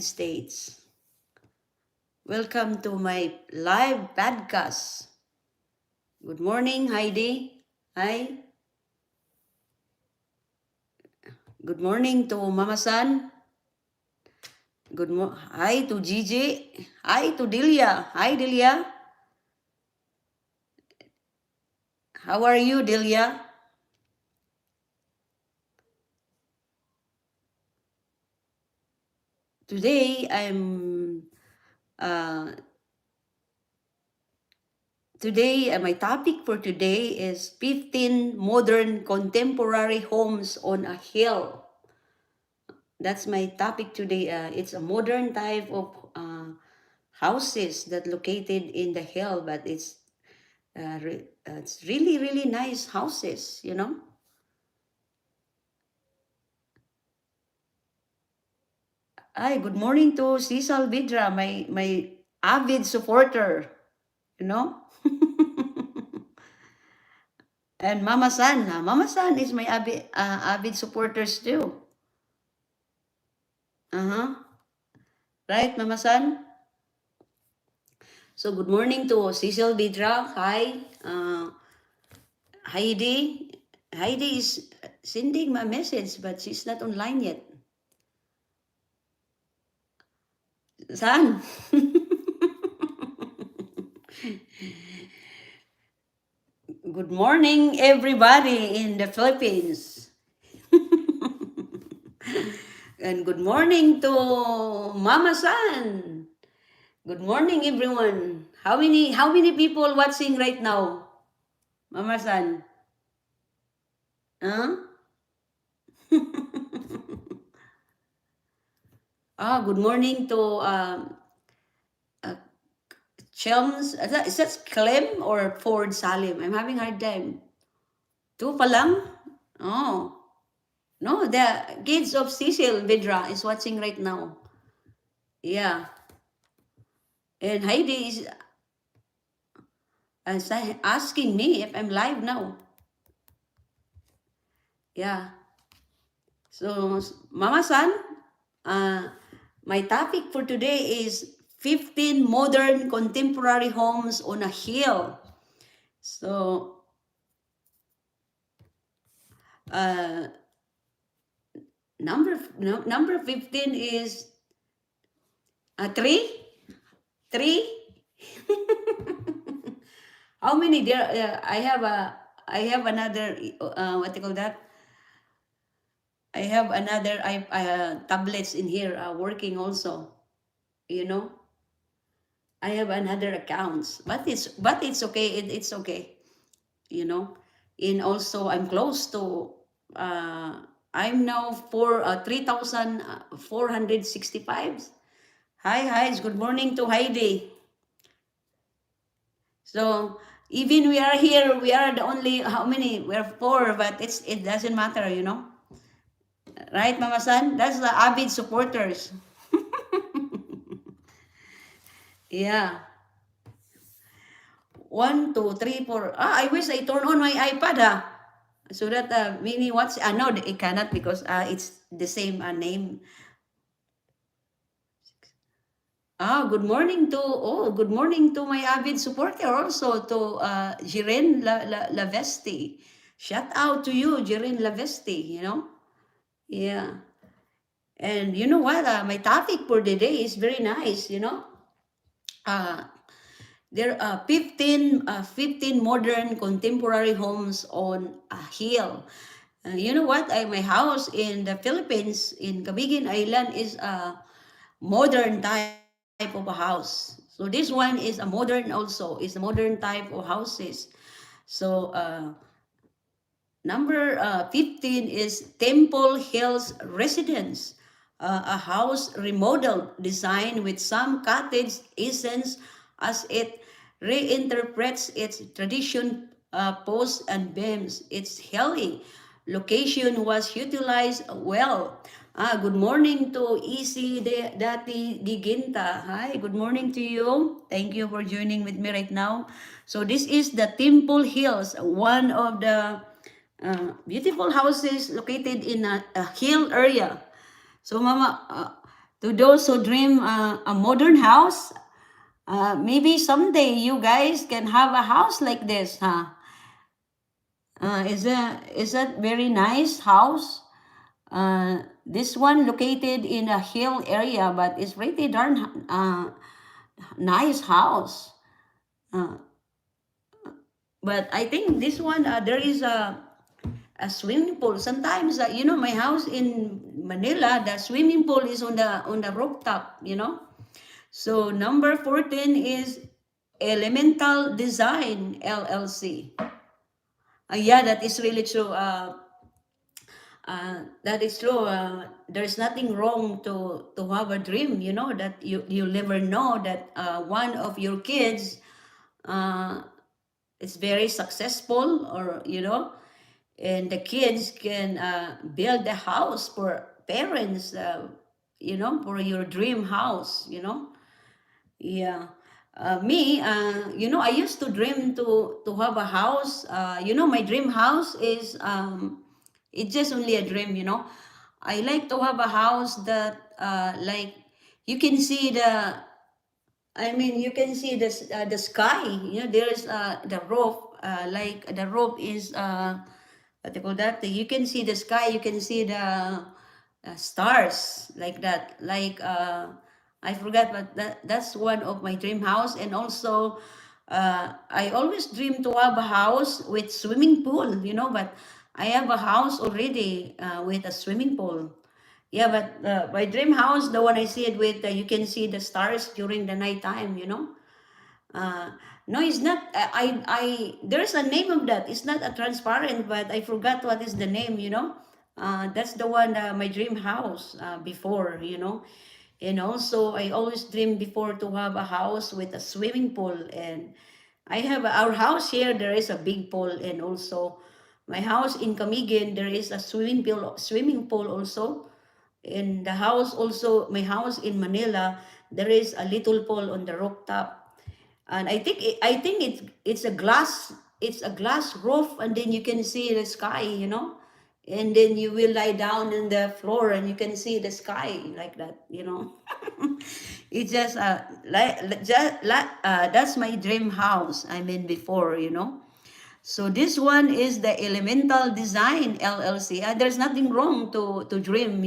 States. Welcome to my live podcast. Good morning, Heidi. Hi. Good morning to Mama San. Hi to Gigi. Hi to Delia. Hi, Delia. How are you, Delia? Today, uh, my topic for today is 15 modern contemporary homes on a hill. That's my topic today. It's a modern type of houses that located in the hill, but it's really really nice houses. Hi, good morning to Cecil Vidra, my avid supporter. You know, and Mama San. Mama San is my avid supporters too. Uh huh. Right, Mama San. So good morning to Cecil Vidra. Hi, Heidi. Heidi is sending my message, but she's not online yet. San? Good morning, everybody in the Philippines. And good morning to Mama San. Good morning, everyone. How many people watching right now? Mama San? Huh? Good morning to uh, Chelms. Is that Clem or Ford Salim? I'm having a hard time. Two pa lang? Oh. No, the kids of Cecil Vidra is watching right now. Yeah. And Heidi is asking me if I'm live now. Yeah. So, Mama San, my topic for today is 15 modern contemporary homes on a hill. So, uh, number 15 is three? Three? How many there? I have another, what do you call that? I have another tablets in here working also. You know, I have another accounts, but it's okay. It's okay. You know, and also I'm close to. I'm now for 3,465. Hi, good morning to Heidi. So even we are here, we are the only how many? We're four, but it doesn't matter. Right, Mama San? That's the avid supporters. Yeah. 1, 2, 3, 4. I wish I turn on my iPad, so that mini watch. No, it cannot because it's the same name. Good morning to my avid supporter also to Jiren Lavesti. Shout out to you, Jiren Lavesti. Yeah. And you know what? My topic for the day is very nice. Uh, There are 15 modern contemporary homes on a hill. You know what? My house in the Philippines, in Camiguin Island, is a modern type of a house. So this one is a modern also. It's a modern type of houses. So number 15 is Temple Hills Residence, a house remodeled, designed with some cottage essence as it reinterprets its tradition, posts and beams. Its hilly location was utilized well. Good morning to EC Dati Giginta. Hi, good morning to you. Thank you for joining with me right now. So this is the Temple Hills, one of the beautiful houses located in a hill area. So, Mama, To those who dream a modern house, maybe someday you guys can have a house like this, huh? Is that very nice house? This one located in a hill area, but it's pretty darn nice house. Uh, but I think this one there is a swimming pool. Sometimes my house in Manila, the swimming pool is on the rooftop. So number 14 is Elemental Design LLC. Yeah, that is really true. That is true. There's nothing wrong to have a dream. That you never know that one of your kids uh, is very successful, or and the kids can build a house for parents. For your dream house. Yeah. Me, I used to dream to have a house. My dream house is it's just only a dream. I like to have a house that like you can see you can see the sky. There's the roof. Like the roof is what do you call that? You can see the sky. You can see the stars like that. Like I forgot, but that's one of my dream house. And also, I always dream to have a house with swimming pool. But I have a house already with a swimming pool. Yeah, but my dream house, the one I see it with, you can see the stars during the night time. Uh, no, it's not. There's a name of that. It's not a transparent, but I forgot what is the name. That's the one, my dream house before. And also, I always dream before to have a house with a swimming pool. And I have our house here. There is a big pool, and also my house in Camiguin. There is a swimming pool also. In the house also, my house in Manila, there is a little pool on the rooftop. And I think it's a glass roof, and then you can see the sky, and then you will lie down on the floor and you can see the sky like that. It's just that's my dream house I mean before. So this one is the Elemental Design LLC. There's nothing wrong to dream.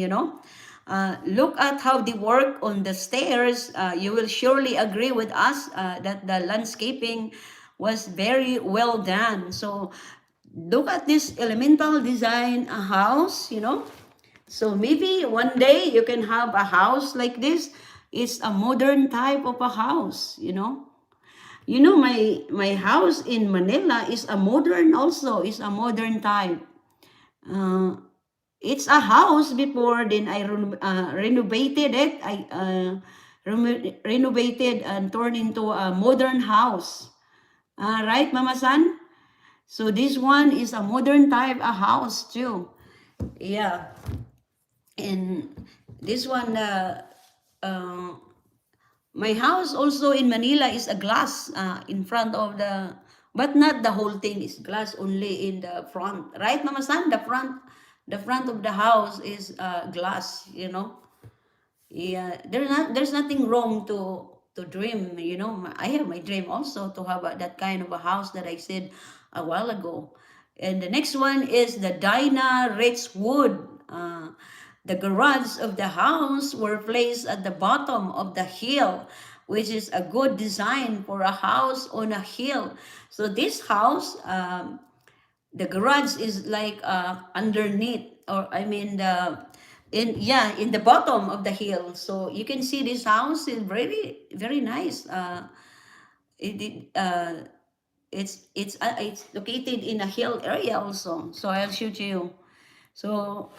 Look at how they work on the stairs. You will surely agree with us that the landscaping was very well done. So look at this Elemental Design house. So maybe one day you can have a house like this. It's a modern type of a house. My house in Manila is a modern also, is a modern type. Uh, it's a house before, then I renovated it. I renovated and turned into a modern house. Right, Mama San? So this one is a modern type a house too. Yeah. And this one, uh, my house also in Manila is a glass in front of but not the whole thing is glass, only in the front. Right, Mama San? The front of the house is glass. Yeah, there's nothing wrong to dream. I have my dream also to have that kind of a house that I said a while ago. And the next one is the Dinah Rich Wood. The garage of the house were placed at the bottom of the hill, which is a good design for a house on a hill. So this house, the garage is like underneath, or I mean in the bottom of the hill. So you can see this house is very very nice. It, it it's located in a hill area also. So I'll show you. So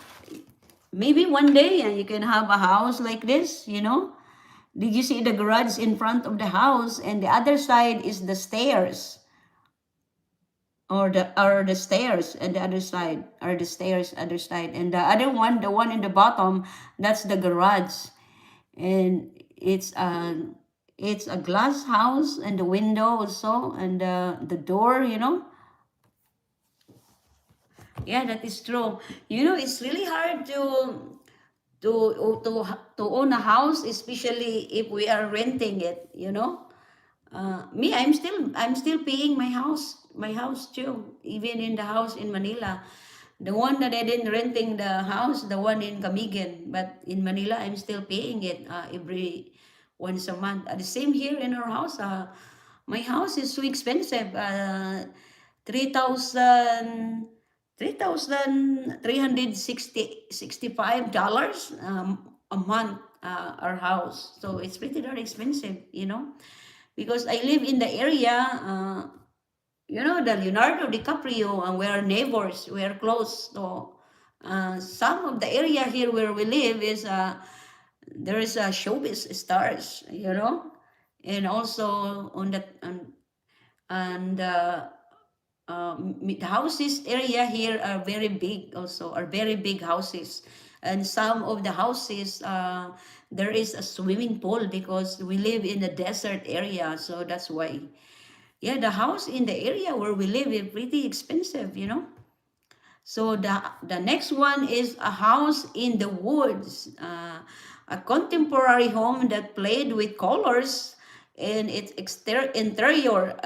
maybe one day you can have a house like this. Did you see the garage in front of the house, and the other side is the stairs, or the stairs, and the other side are the stairs other side, and the other one, the one in the bottom, that's the garage. And it's a glass house, and the window also, and the door. Yeah, that is true. It's really hard to own a house, especially if we are renting it, me, I'm still paying my house too, even in the house in Manila. The one that I didn't renting the house, the one in Camigan, but in Manila, I'm still paying it every once a month. The same here in our house. My house is so expensive. 3,000, $365 a month, our house. So it's pretty darn expensive. Because I live in the area, the Leonardo DiCaprio, and we are neighbors, we are close. So some of the area here where we live is there is a showbiz stars. And also on the and the houses area here are very big, also are very big houses. And some of the houses, there is a swimming pool because we live in a desert area, so that's why. Yeah, the house in the area where we live is pretty expensive. So the next one is a house in the woods, a contemporary home that played with colors and its interior.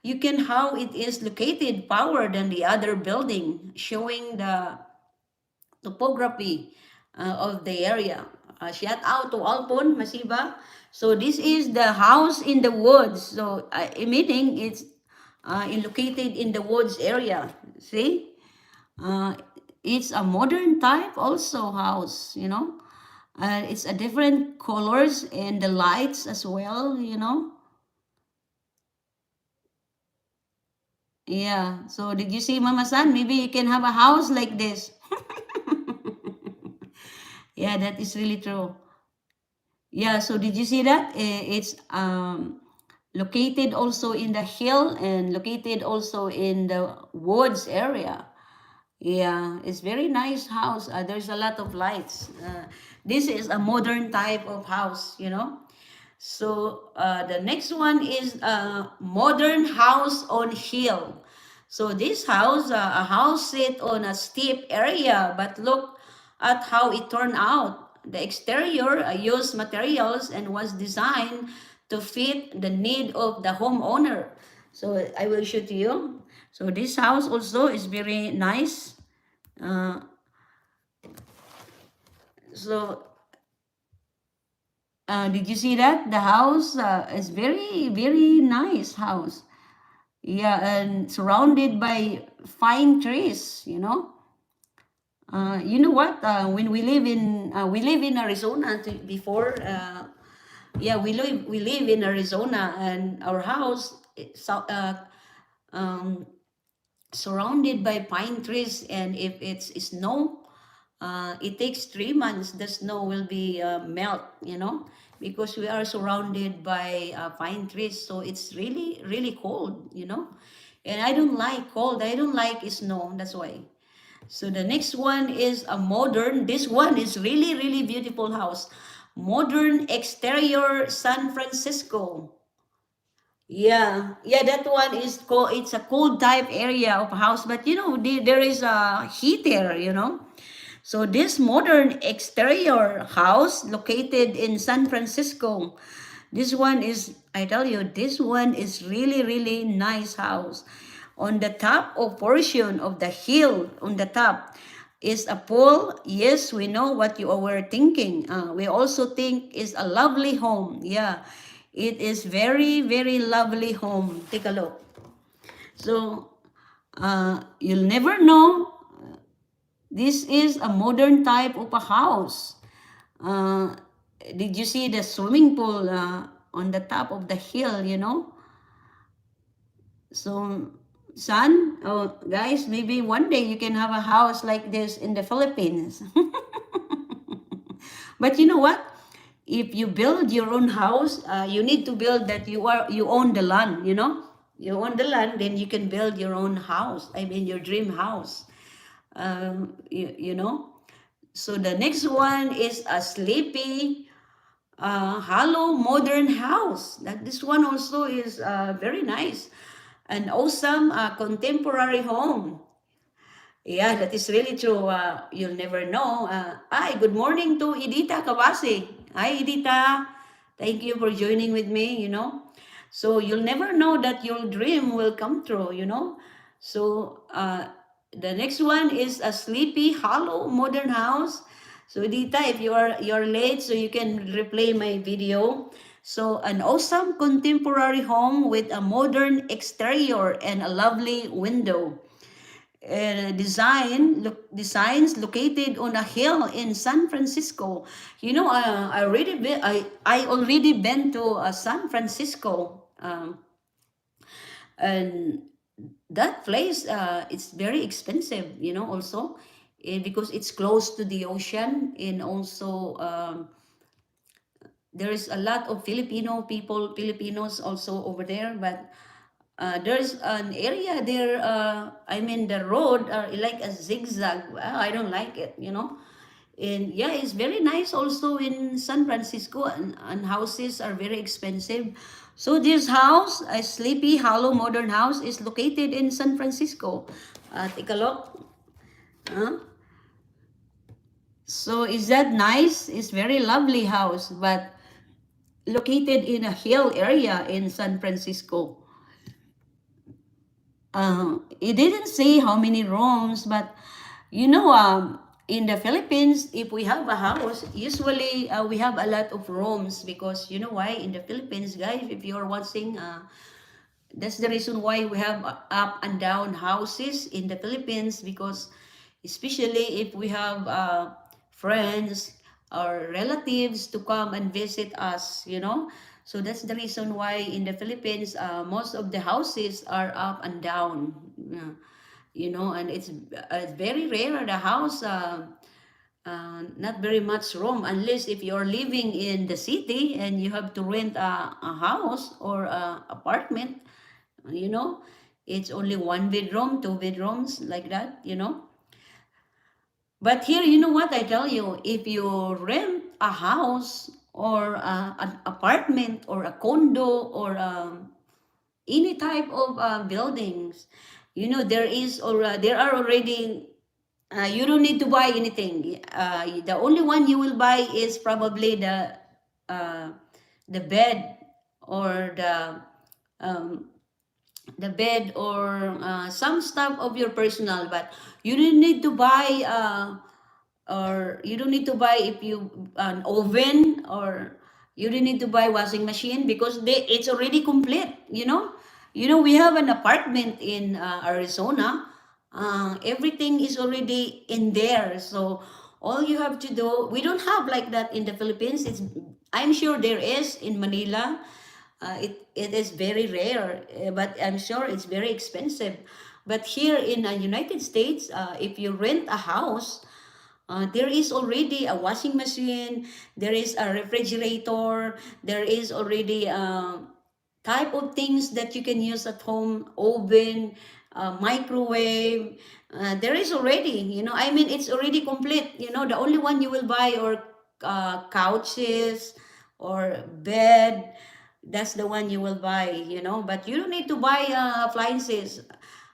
You can how it is located, power than the other building, showing the topography of the area. Shout out to Alpon Masiba. So this is the house in the woods. So meaning it's located in the woods area. See, uh, it's a modern type also house. And it's a different colors and the lights as well. Yeah. So did you see, Mama San? Maybe you can have a house like this. Yeah, that is really true. Yeah, so did you see that? It's located also in the hill and located also in the woods area. Yeah, it's very nice house. There's a lot of lights. This is a modern type of house. So the next one is a modern house on hill. So this house, a house sit on a steep area, but look at how it turned out. The exterior used materials and was designed to fit the need of the homeowner. So I will show to you. So this house also is very nice. Uh, so did you see that? The house is very, very nice house. Yeah, and surrounded by fine trees. You know what? When we live in Arizona before. Yeah, we live in Arizona, and our house is um, surrounded by pine trees. And if it's snow, it takes 3 months. The snow will be melt, because we are surrounded by pine trees. So it's really, really cold. And I don't like cold. I don't like snow. That's why. So the next one is a modern. This one is really, really beautiful house. Modern exterior, San Francisco. Yeah, yeah, that one is called. It's a cold type area of house, but there is a heater. So this modern exterior house located in San Francisco, this one is, I tell you, this one is really, really nice house. On the top of portion of the hill, on the top, is a pool. Yes, we know what you were thinking. We also think is a lovely home. Yeah, it is very, very lovely home. Take a look. So you'll never know. This is a modern type of a house. Uh, did you see the swimming pool on the top of the hill? So, son, oh, guys, maybe one day you can have a house like this in the Philippines. But you know what? If you build your own house, you need to build that you own the land. You own the land, then you can build your own house. I mean, your dream house. You know. So the next one is a sleepy, hollow modern house. This one also is very nice. An awesome contemporary home. Yeah, that is really true. You'll never know. Hi, good morning to Edita Kabasi. Hi, Edita. Thank you for joining with me. So you'll never know that your dream will come true. So the next one is a sleepy, hollow, modern house. So Edita, if you're late, so you can replay my video. So an awesome contemporary home with a modern exterior and a lovely window designs located on a hill in San Francisco. I already been to San Francisco, and that place it's very expensive. Also, because it's close to the ocean, and also there is a lot of Filipinos also over there, but there's an area there. I mean, the road are like a zigzag. Well, I don't like it. And yeah, it's very nice also in San Francisco, and houses are very expensive. So this house, a sleepy, hollow, modern house, is located in San Francisco. Take a look. Huh? So is that nice? It's very lovely house, but located in a hill area in San Francisco. It didn't say how many rooms, but in the Philippines, if we have a house, usually we have a lot of rooms, because you know why? In the Philippines, guys, if you're watching, that's the reason why we have up and down houses in the Philippines, because especially if we have friends or relatives to come and visit us. So that's the reason why in the Philippines, most of the houses are up and down. And it's very rare the house, not very much room, unless if you're living in the city and you have to rent a house or a apartment. you know it's only one bedroom, two bedrooms, like that. But here, you know what I tell you, if you rent a house or an apartment or a condo or any type of buildings, there are already, you don't need to buy anything. The only one you will buy is probably uh, the bed, or um, some stuff of your personal. But you don't need to buy, or you don't need to buy if you an oven, or you don't need to buy washing machine, because it's already complete. We have an apartment in Arizona. Everything is already in there, so all you have to do, we don't have like that in the Philippines. I'm sure there is in Manila. It is very rare, but I'm sure it's very expensive. But here in the United States, if you rent a house, there is already a washing machine, there is a refrigerator, there is already type of things that you can use at home, oven, microwave. There is already, I mean, it's already complete. The only one you will buy or couches or bed, that's the one you will buy. But you don't need to buy appliances.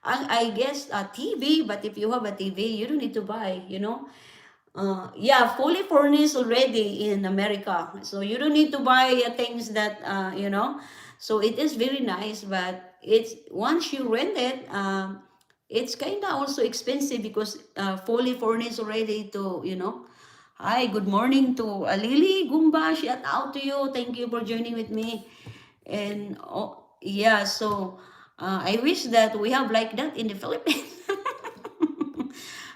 I guess a TV, but if you have a TV, you don't need to buy. Yeah, fully furnished already in America. So you don't need to buy things that. So it is very nice, but it's once you rent it, it's kind of also expensive, because fully furnished already to. Hi, good morning to Lily Gumba. Shout out to you. Thank you for joining with me. And yeah, so I wish that we have like that in the Philippines.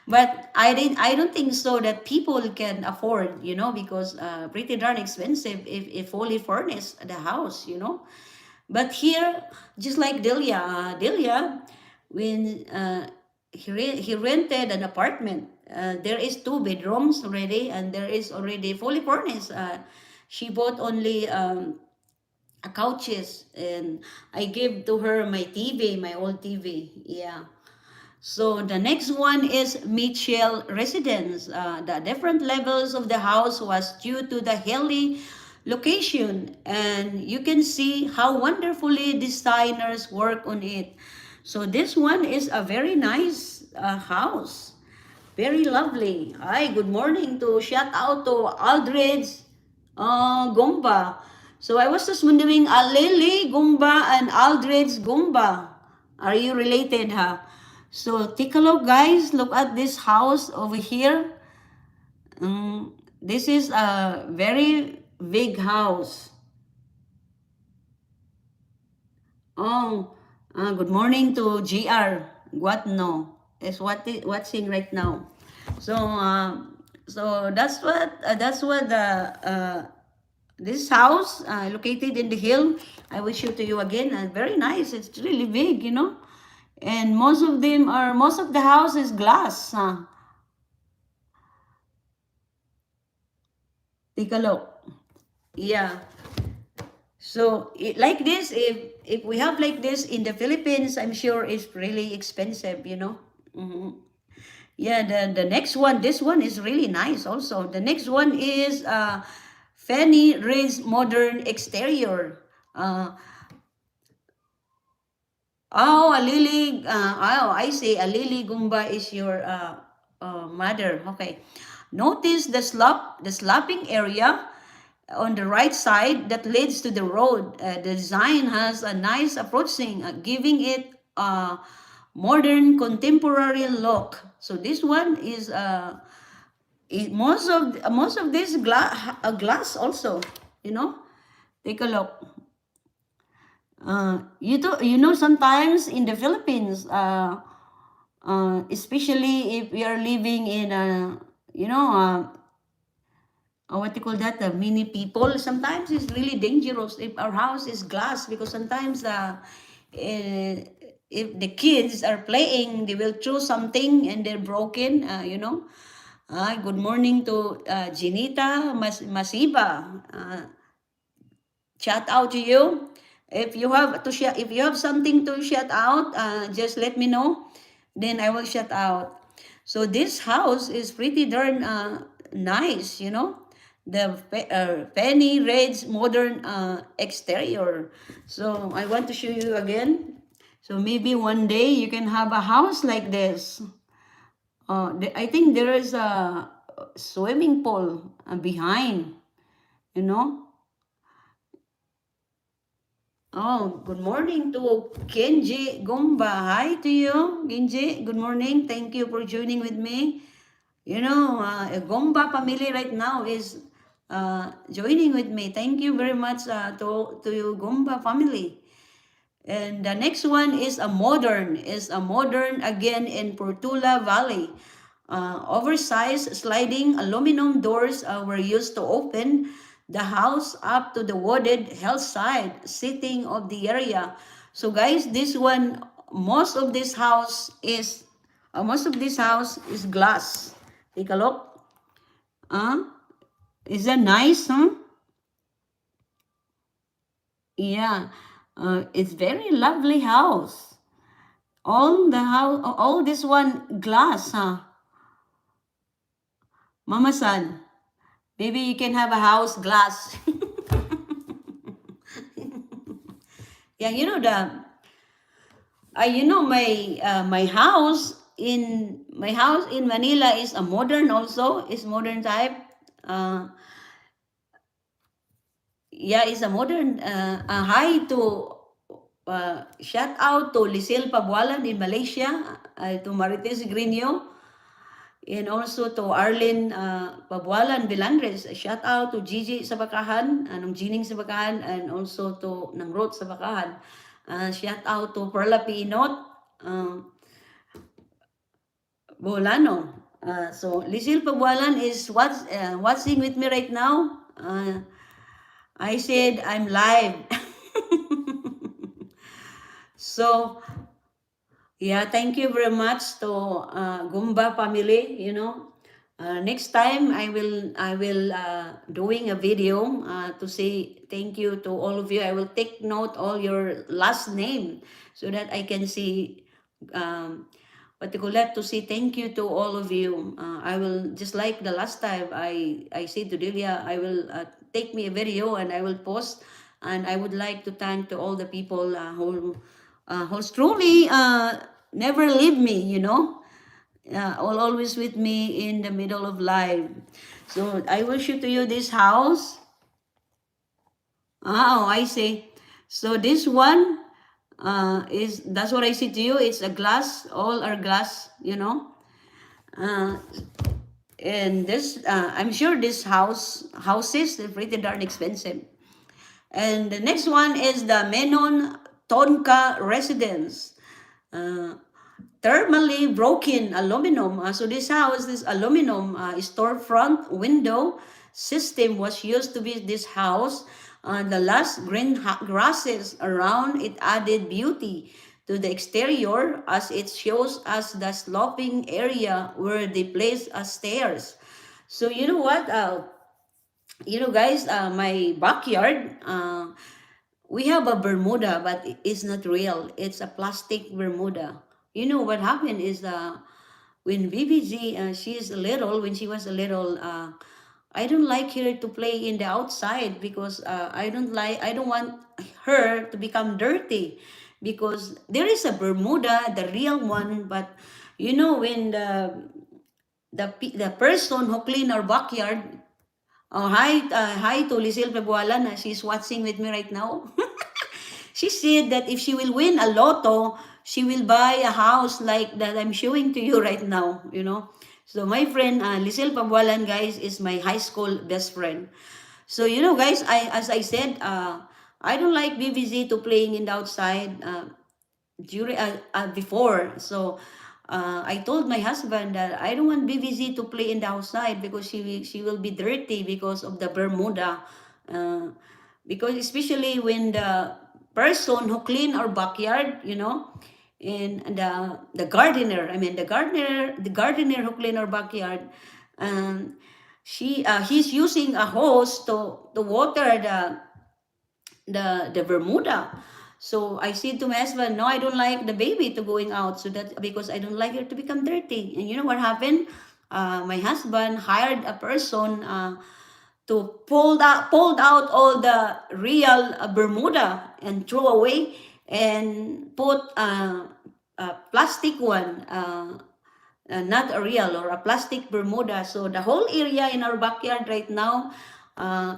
But I don't think so that people can afford, because pretty darn expensive if fully furnished the house. But here, just like Delia, when he rented an apartment, there is two bedrooms already, and there is already fully furnished. She bought only couches, and I gave to her my TV, my old TV. Yeah. So the next one is Mitchell Residence. The different levels of the house was due to the hilly location, and you can see how wonderfully designers work on it. So this one is a very nice house. Very lovely. Hi, good morning to shout out to Aldridge Gumba. So I was just wondering, Lily Gumba and Aldridge Gumba, are you related, huh? So take a look, guys. Look at this house over here. This is a very big house. Oh, good morning to GR. What no is watching right now. So that's what the this house located in the hill. I will show to you again. Very nice. It's really big, you know. And most of the house is glass. Take a look. Yeah. So like this, if we have like this in the Philippines, I'm sure it's really expensive, you know. Yeah, the next one, this one is really nice also. The next one is Fanny Ray's modern exterior. Oh, a Lily. I see. A Lily Gumba is your mother. Okay. Notice the slapping area on the right side that leads to the road. The design has a nice approaching, giving it a modern contemporary look. So this one is most of this glass also. You know, take a look. You know sometimes in the Philippines, especially if we are living in a you know what you call that, many people, sometimes it's really dangerous if our house is glass, because sometimes if the kids are playing, they will throw something and they're broken, you know. Good morning to Jinita Masiba. Shout out to you. If you have something to shout out, just let me know. Then I will shout out. So this house is pretty darn nice, you know. The Penny Red's modern exterior. So I want to show you again. So maybe one day you can have a house like this. I think there is a swimming pool behind, you know. Oh, good morning to Kenji Gumba. Hi to you, Kenji. Good morning. Thank you for joining with me. You know, a Gumba family right now is joining with me. Thank you very much to you, Gumba family. And the next one is a modern again in Portula Valley. Oversized sliding aluminum doors were used to open the house up to the wooded hillside sitting of the area. So guys, this one, most of this house is glass. Take a look. Uh, is that nice, huh? Yeah, it's very lovely house. All this one glass, huh? Mama San, maybe you can have a house glass. Yeah, you know my house in Manila is a modern also, is modern type. Uh, yeah, it's a modern. Hi to shout out to Lisil Pabualan in Malaysia, to Marites Grino, and also to Arlene Pabualan Vilandres. Shout out to Gigi Sabakahan, nung Jining Sabakahan, and also to ng Ruth Sabakahan. Shout out to Perla Pinot Bolano. So Lisil Pabualan is watching with me right now. I said I'm live. So yeah, thank you very much to Gumba family. You know, next time I will doing a video to say thank you to all of you. I will take note all your last name so that I can see what you call that, to say thank you to all of you. I will, just like the last time I said to Delia, I will take me a video and I will post, and I would like to thank to all the people who's truly never leave me, always with me in the middle of life. So I will show to you this house. Oh, I see. So this one is, that's what I see to you. It's a glass, all are glass. Uh, and this, I'm sure this houses are pretty darn expensive. And the next one is the Menentonka Residence. Uh, Thermally broken aluminum. So this house, this aluminum storefront window system was used to be this house. The last green grasses around it added beauty to the exterior as it shows us the sloping area where they place stairs. So you know what? Guys, my backyard, we have a Bermuda, but it's not real. It's a plastic Bermuda. You know what happened is when BBG, when she was a little, I don't like her to play in the outside because I don't want her to become dirty because there is a Bermuda, the real one, but when the person who clean our backyard, oh, hi to Lizel Pebualan, she's watching with me right now. She said that if she will win a lotto, she will buy a house like that I'm showing to you right now. So my friend, Lizel Pabualan, guys, is my high school best friend. So, guys, as I said, I don't like BVZ to playing in the outside. Before. So I told my husband that I don't want BVZ to play in the outside because she will be dirty because of the Bermuda. Uh, because especially when the person who clean our backyard, and the gardener, I mean the gardener who clean our backyard, um, he's using a hose to water the Bermuda. So I said to my husband, no, I don't like the baby to going out, so that because I don't like her to become dirty. And you know what happened? My husband hired a person to pulled out all the real Bermuda and throw away and put a plastic one. Not a real or a plastic Bermuda. So the whole area in our backyard right now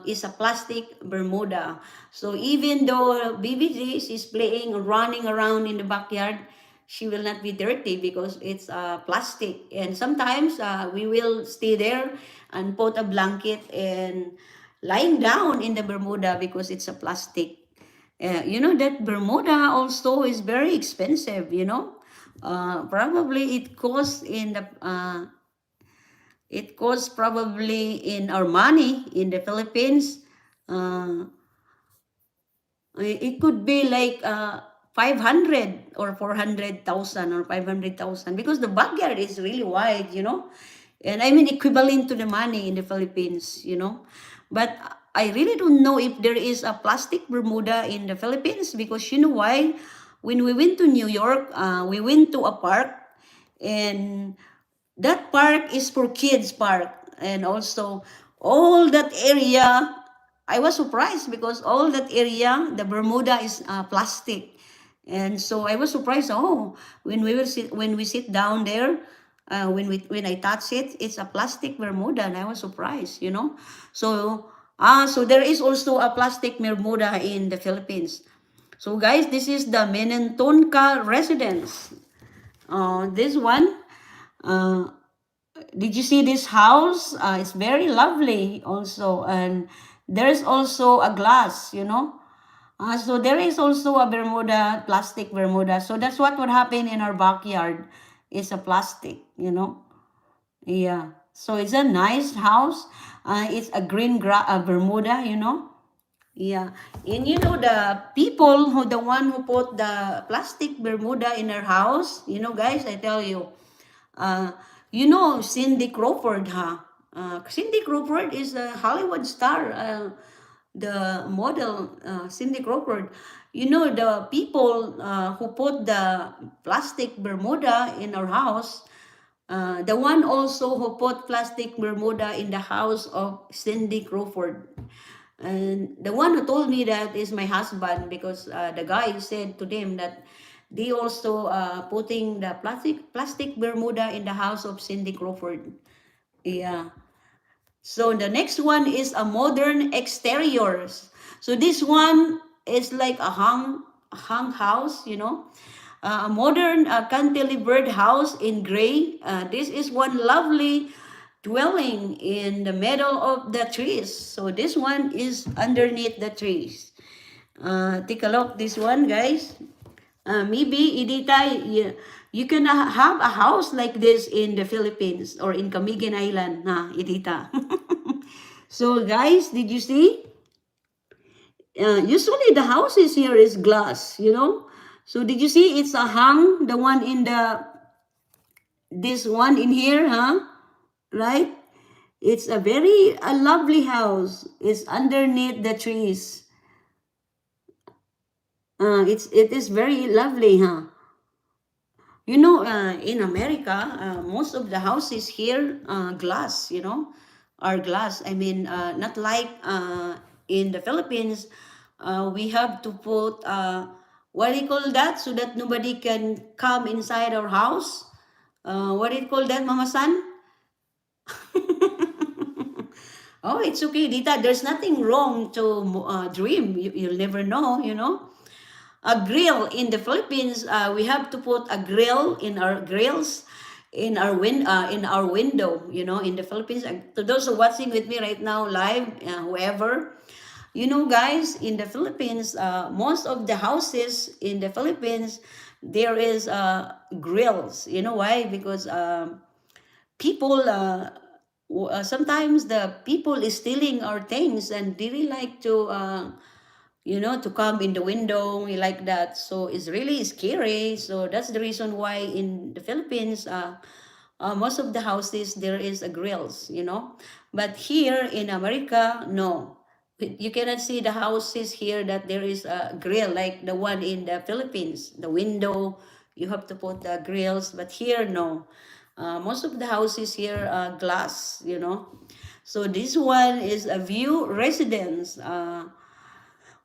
is a plastic Bermuda. So even though BBG is playing, running around in the backyard, she will not be dirty because it's plastic. And sometimes we will stay there and put a blanket and lying down in the Bermuda because it's a plastic. That Bermuda also is very expensive. Probably it costs probably in our money in the Philippines. Uh, it could be like 500 or 400,000 or 500,000 because the backyard is really wide. And I mean equivalent to the money in the Philippines. But I really don't know if there is a plastic Bermuda in the Philippines because you know why? When we went to New York, we went to a park, and that park is for kids park, and also all that area, I was surprised because all that area the Bermuda is plastic. And so I was surprised, oh, when we sit down there, when I touch it, it's a plastic Bermuda, and I was surprised. So there is also a plastic Bermuda in the Philippines. So guys, this is the Menentonka Residence. This one, uh, did you see this house? It's very lovely also, and there's also a glass. So there is also a Bermuda, plastic Bermuda. So that's what would happen in our backyard. It's a plastic. Yeah. So it's a nice house. It's a green Bermuda. Yeah. And the people the one who put the plastic Bermuda in our house, guys, I tell you, uh, Cindy Crawford, huh? Cindy Crawford is a Hollywood star, the model, Cindy Crawford. The people who put the plastic Bermuda in our house, the one also who put plastic Bermuda in the house of Cindy Crawford. And the one who told me that is my husband because the guy said to them that They also putting the plastic Bermuda in the house of Cindy Crawford. Yeah. So the next one is a modern exteriors. So this one is like a hung house, you know, a modern cantilevered house in gray. This is one lovely dwelling in the middle of the trees. So this one is underneath the trees. Take a look this one, guys. Maybe Edita, you can have a house like this in the Philippines or in Camiguin Island, na Edita. So guys, did you see? Usually the houses here is glass, you know. So did you see it's a hung, the one in the, this one in here, huh? Right? It's a lovely house. It's underneath the trees. It is very lovely, huh? You know, in America, most of the houses here, glass, you know, are glass. I mean, not like in the Philippines, we have to put, what do you call that, so that nobody can come inside our house? What do you call that, Mama San? Oh, it's okay, Dita. There's nothing wrong to dream. You'll never know, you know. A grill in the Philippines, we have to put a grill in our grills, in our window. You know, in the Philippines. To those who are watching with me right now live, whoever, you know, guys, in the Philippines, most of the houses in the Philippines, there is grills. You know why? Because people. Sometimes the people is stealing our things and they really like to you know, to come in the window like that. So it's really scary. So that's the reason why in the Philippines, most of the houses there is a grills, you know. But here in America, no. You cannot see the houses here that there is a grill like the one in the Philippines. The window, you have to put the grills. But here, no. Most of the houses here are glass, you know. So this one is a view residence.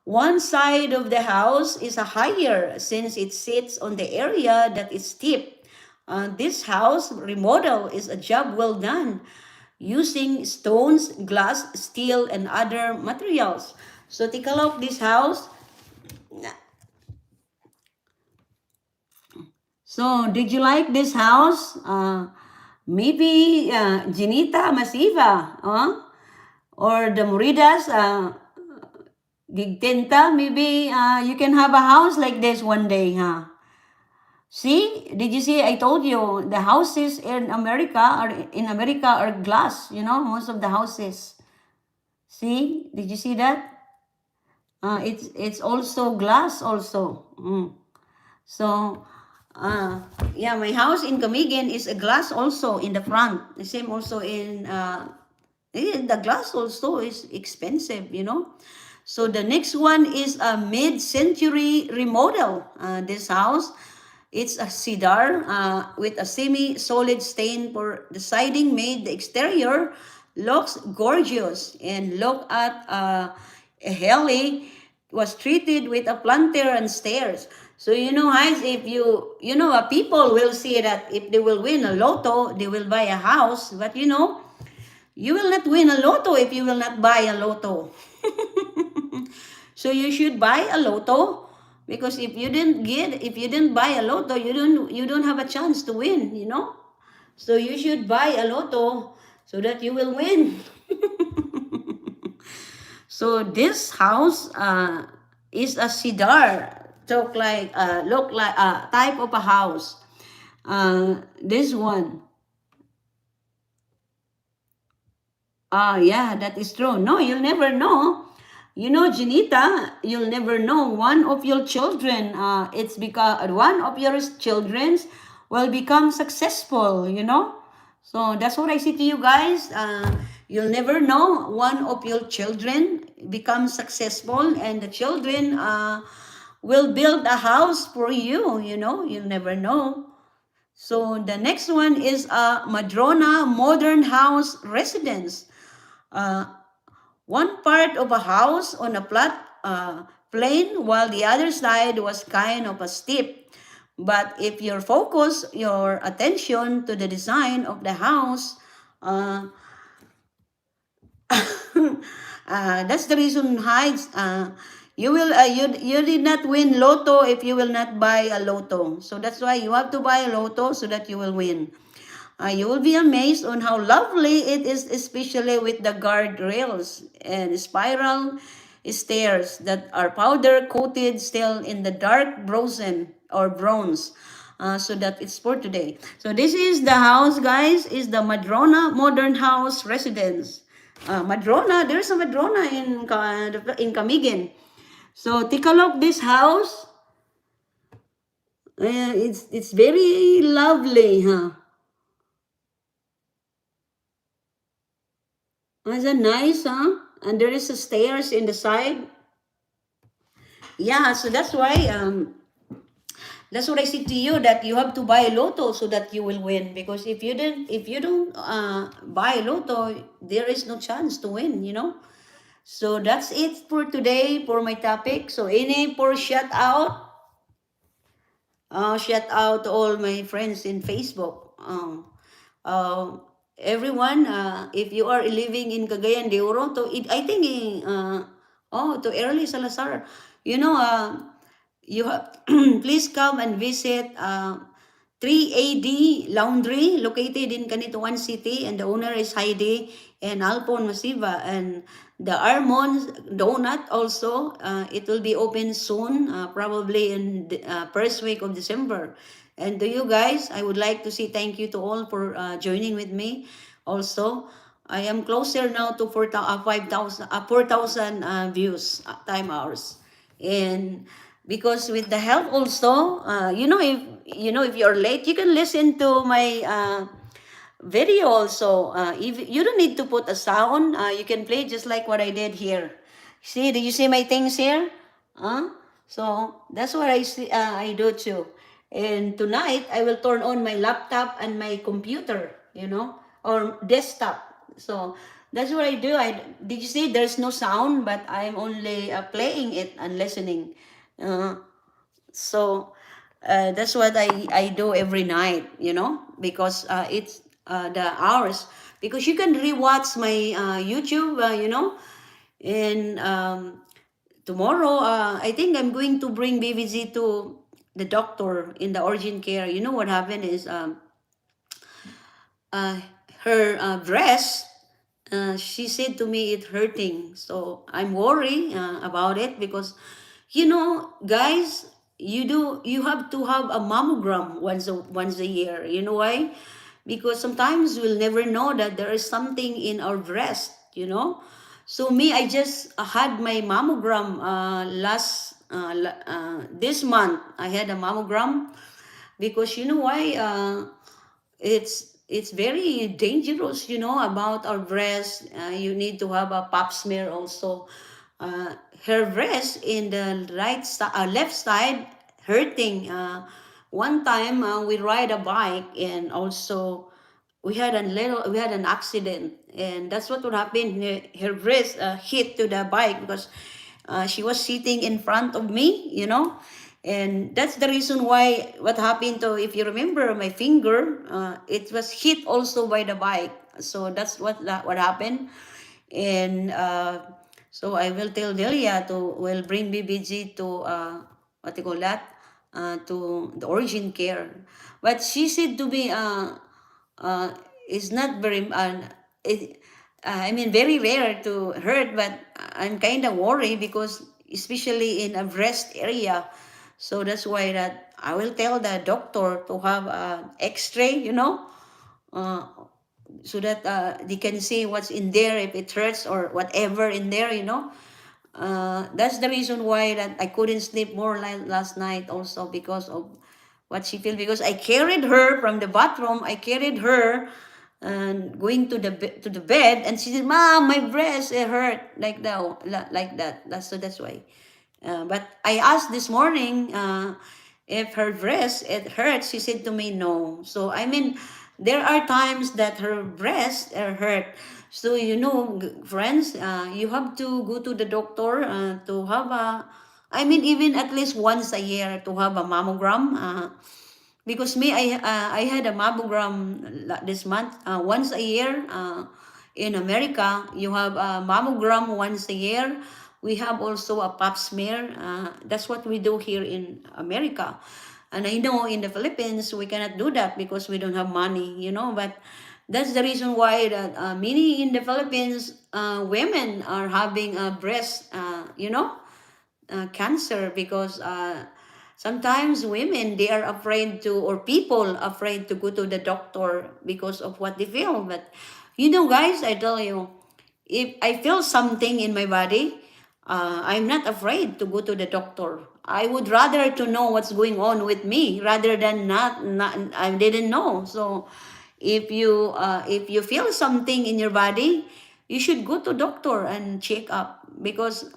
One side of the house is a higher since it sits on the area that is steep. This house remodel is a job well done using stones, glass, steel, and other materials. So take a look this house. So did you like this house? Maybe Ginita Masiva, or the Muridas, Gigtenta, maybe you can have a house like this one day, huh? See, did you see? I told you the houses in America are glass. You know, most of the houses. See, did you see that? It's also glass also. So, yeah, my house in Camiguin is a glass also in the front. The same also in the glass also is expensive, you know. So the next one is a mid-century remodel. This house, it's a cedar with a semi-solid stain for the siding made the exterior looks gorgeous. And look at a heli was treated with a planter and stairs. So you know, guys, if you know, people will see that if they will win a lotto, they will buy a house. But you know, you will not win a lotto if you will not buy a lotto. So you should buy a lotto because if you didn't buy a lotto, you don't have a chance to win, you know. So you should buy a lotto so that you will win. So this house is a cedar. Look like a type of a house. This one. Yeah, that is true. No, you'll never know. You know, Janita, you'll never know. One of your children, it's because one of your children will become successful, you know. So that's what I say to you guys. You'll never know. One of your children becomes successful, and the children will build a house for you, you know. You'll never know. So the next one is a Madrona modern house residence. One part of a house on a flat plain while the other side was kind of a steep. But if you focus your attention to the design of the house, uh, that's the reason why you did not win lotto if you will not buy a lotto. So that's why you have to buy a lotto so that you will win. You will be amazed on how lovely it is, especially with the guardrails and spiral stairs that are powder coated still in the dark bronze. So that it's for today. So this is the house, guys. Is the Madrona Modern House Residence. Madrona, there's a Madrona in Camiguin. So take a look this house. It's very lovely, huh? Is that nice, huh? And there is a stairs in the side. Yeah, so that's what I say to you, that you have to buy a lotto so that you will win. Because if you don't buy a lotto, there is no chance to win, you know. So that's it for today for my topic. So any for shout out to all my friends in Facebook. Uh, Everyone, if you are living in Cagayan de Oro, I think, to Early Salazar, you know, you have please come and visit 3AD Laundry located in Canituan City, and the owner is Heidi and Alpon Masiva, and the Armon Donut also, it will be open soon, probably in the first week of December. And to you guys, I would like to say thank you to all for joining with me. Also, I am closer now to 4,000 views, time hours. And because with the help also, if you're late, you can listen to my video also. If you don't need to put a sound, you can play just like what I did here. See, do you see my things here? So that's what I see. I do too. And tonight I will turn on my laptop and my computer, or desktop. So that's what I do. Did you see? There's no sound, but I'm only playing it and listening. Uh, so that's what I do every night, because it's the hours. Because you can rewatch my YouTube, and tomorrow, I think I'm going to bring BVG to the doctor in the urgent care. You know what happened is, uh, her breast, she said to me it hurting. So I'm worried about it because, guys, you have to have a mammogram once a year. You know why? Because sometimes we'll never know that there is something in our breast. So me, I just had my mammogram this month. I had a mammogram because you know why? It's very dangerous, about our breast. You need to have a pap smear also. Her breast in the left side hurting. One time we ride a bike, and also we had an accident, and that's what would happen. Her breast hit to the bike because she was sitting in front of me, and that's the reason why what happened to, if you remember, my finger, it was hit also by the bike. So that's what happened. And so I will tell Delia to will bring BBG to what you call that, to the urgent care. But she said to me, uh, is not very it, I mean, very rare to hurt, but I'm kind of worried because especially in a breast area. So that's why that I will tell the doctor to have a X-ray, uh, so that they can see what's in there, if it hurts or whatever in there. That's the reason why that I couldn't sleep more last night also, because of what she feel. Because I carried her from the bathroom, I carried her and going to the bed, and she said, "Mom, my breast, it hurt," like that. That's why. But I asked this morning if her breast it hurts. She said to me, no. So I mean, there are times that her breast hurt. So friends, you have to go to the doctor to have I mean, even at least once a year to have a mammogram. Because me, I had a mammogram this month. Once a year. In America, you have a mammogram once a year. We have also a pap smear. That's what we do here in America. And I know in the Philippines, we cannot do that because we don't have money, but that's the reason why that many in the Philippines, women are having a breast, cancer because sometimes women they are afraid to or people afraid to go to the doctor because of what they feel. But guys, I tell you, if I feel something in my body, I'm not afraid to go to the doctor. I would rather to know what's going on with me rather than not I didn't know. So if you feel something in your body, you should go to doctor and check up because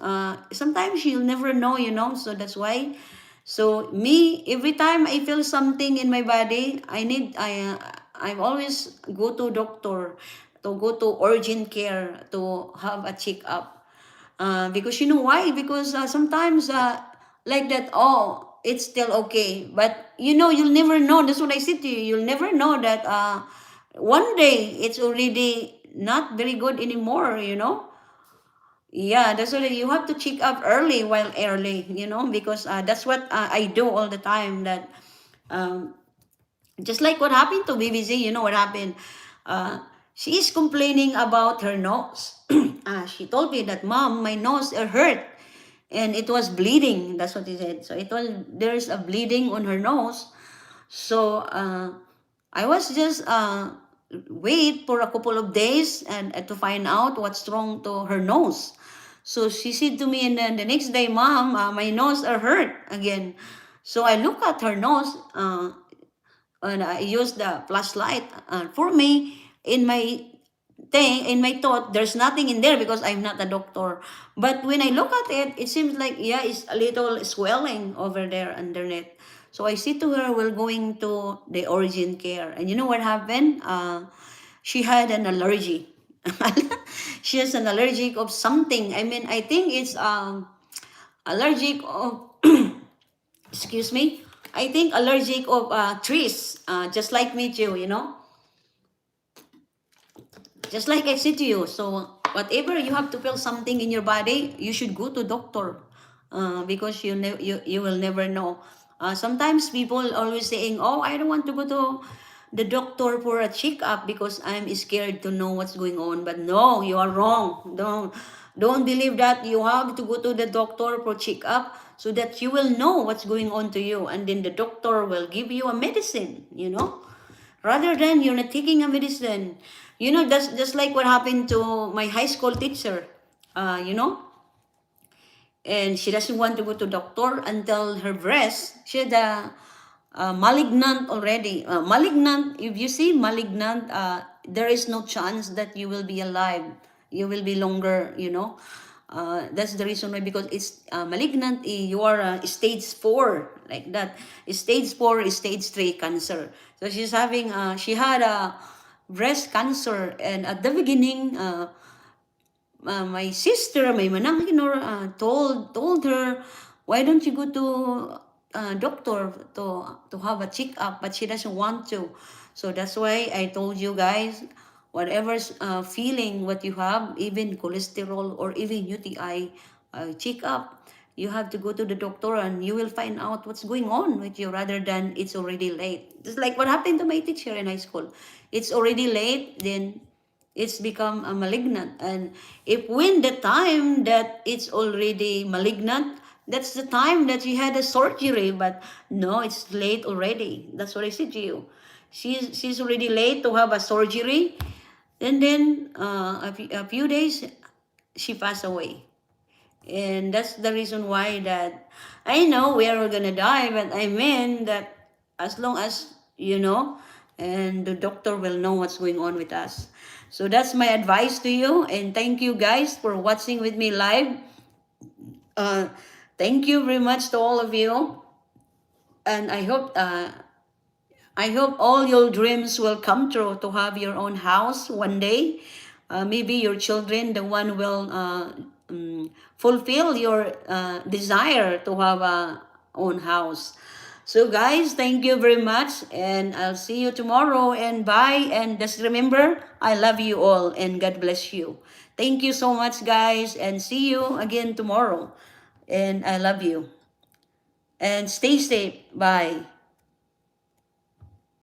sometimes you'll never know, so that's why. So me, every time I feel something in my body, I always go to doctor, to go to urgent care to have a checkup. Because you know why? Because sometimes like that, oh, it's still okay. But you'll never know. That's what I said to you. You'll never know that one day it's already not very good anymore, Yeah, that's why you have to check up early while early, because that's what I do all the time. That um, just like what happened to BBC, you know what happened? She is complaining about her nose. She told me that, Mom, my nose hurt and it was bleeding. That's what he said. So there's a bleeding on her nose. So I was just wait for a couple of days and to find out what's wrong to her nose. So she said to me, and then the next day, Mom, my nose are hurt again. So I look at her nose. And I use the flashlight. For me, in my thought, there's nothing in there because I'm not a doctor. But when I look at it, it seems like, yeah, it's a little swelling over there underneath. So I said to her, we're going to the urgent care. And you know what happened? She had an allergy. She has an allergic of something. I mean, I think it's allergic of excuse me, I think allergic of trees, just like me too, just like I said to you. So whatever you have to feel something in your body, you should go to doctor, because you will never know. Sometimes people always saying, oh, I don't want to go to the doctor for a checkup because I'm scared to know what's going on. But no, you are wrong. Don't believe that. You have to go to the doctor for checkup so that you will know what's going on to you, and then the doctor will give you a medicine, rather than you're not taking a medicine. That's just like what happened to my high school teacher. And she doesn't want to go to doctor until her breast, she had a malignant already. Malignant, if you see malignant, there is no chance that you will be alive. You will be longer, that's the reason why, because it's malignant, you are stage 4, like that. Stage 4 is stage 3 cancer. So she had a breast cancer, and at the beginning, my sister, my manang, told her, why don't you go to doctor to have a checkup? But she doesn't want to. So that's why I told you guys, whatever's feeling what you have, even cholesterol or even UTI, check up. You have to go to the doctor and you will find out what's going on with you rather than it's already late. Just like what happened to my teacher in high school. It's already late, then it's become a malignant. And if when the time that it's already malignant, that's the time that she had a surgery. But no, it's late already. That's what I said to you. She's already late to have a surgery. And then a few days, she passed away. And that's the reason why that I know we are gonna die, but I mean that as long as and the doctor will know what's going on with us. So that's my advice to you, and thank you guys for watching with me live. Uh, Thank you very much to all of you, and I hope all your dreams will come true to have your own house one day. Maybe your children, the one will fulfill your desire to have a own house. So guys, thank you very much, and I'll see you tomorrow, and bye, and just remember, I love you all and God bless you. Thank you so much guys, and see you again tomorrow, and I love you, and stay safe. Bye.